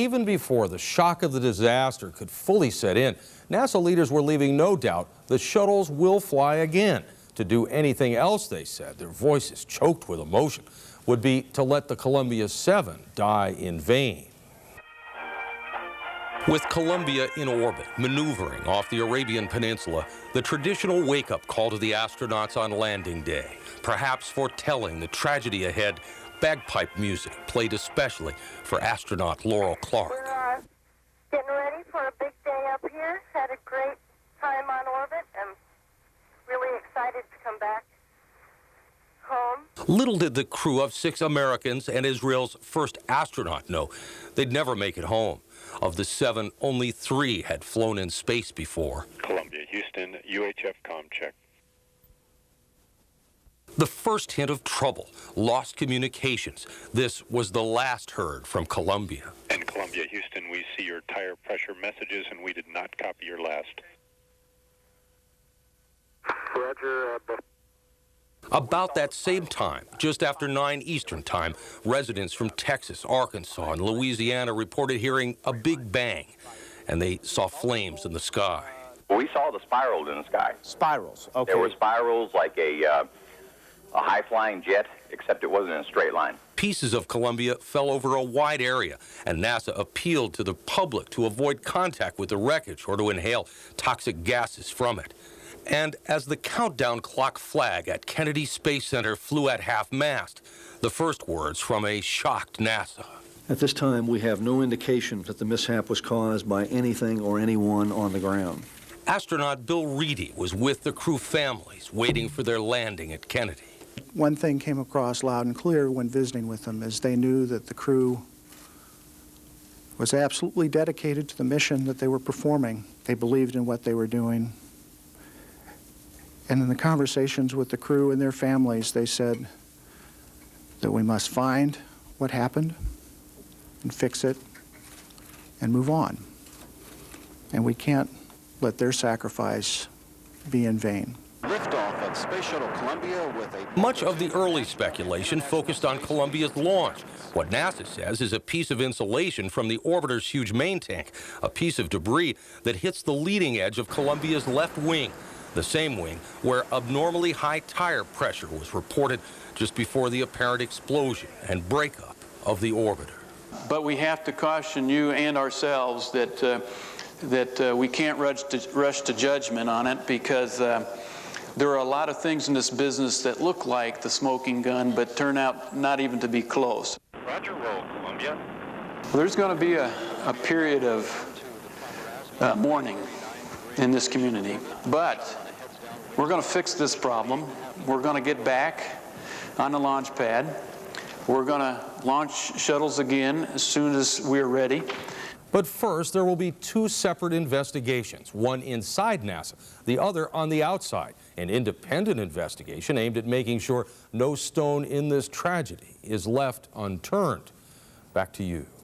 even before the shock of the disaster could fully set in, NASA leaders were leaving no doubt the shuttles will fly again. To do anything else, they said, their voices choked with emotion, would be to let the Columbia 7 die in vain. With Columbia in orbit, maneuvering off the Arabian Peninsula, the traditional wake-up call to the astronauts on landing day, perhaps foretelling the tragedy ahead, bagpipe music played especially for astronaut Laurel Clark. We're getting ready for a big day up here. Had a great time on orbit and really excited to come back home. Little did the crew of 6 Americans and Israel's first astronaut know they'd never make it home. Of the 7, only 3 had flown in space before. Columbia, Houston, UHF comm check. The first hint of trouble, lost communications. This was the last heard from Columbia. And Columbia, Houston, we see your tire pressure messages and we did not copy your last. Roger. About that same time, just after 9 Eastern time, residents from Texas, Arkansas, and Louisiana reported hearing a big bang, and they saw flames in the sky. We saw the spirals in the sky. Spirals, okay. There were spirals like a high-flying jet, except it wasn't in a straight line. Pieces of Columbia fell over a wide area, and NASA appealed to the public to avoid contact with the wreckage or to inhale toxic gases from it. And as the countdown clock flag at Kennedy Space Center flew at half-mast, the first words from a shocked NASA. At this time, we have no indication that the mishap was caused by anything or anyone on the ground. Astronaut Bill Reedy was with the crew families waiting for their landing at Kennedy. One thing came across loud and clear when visiting with them is they knew that the crew was absolutely dedicated to the mission that they were performing. They believed in what they were doing. And in the conversations with the crew and their families, they said that we must find what happened and fix it and move on. And we can't let their sacrifice be in vain. Liftoff of Space Shuttle Columbia with a... Much of the early speculation focused on Columbia's launch. What NASA says is a piece of insulation from the orbiter's huge main tank, a piece of debris that hits the leading edge of Columbia's left wing, the same wing where abnormally high tire pressure was reported just before the apparent explosion and breakup of the orbiter. But we have to caution you and ourselves that we can't rush to judgment on it, because there are a lot of things in this business that look like the smoking gun but turn out not even to be close. Roger, roll, Columbia. Well, there's going to be a period of mourning in this community, but we're going to fix this problem. We're going to get back on the launch pad. We're going to launch shuttles again as soon as we're ready. But first, there will be 2 separate investigations, one inside NASA, the other on the outside. An independent investigation aimed at making sure no stone in this tragedy is left unturned. Back to you.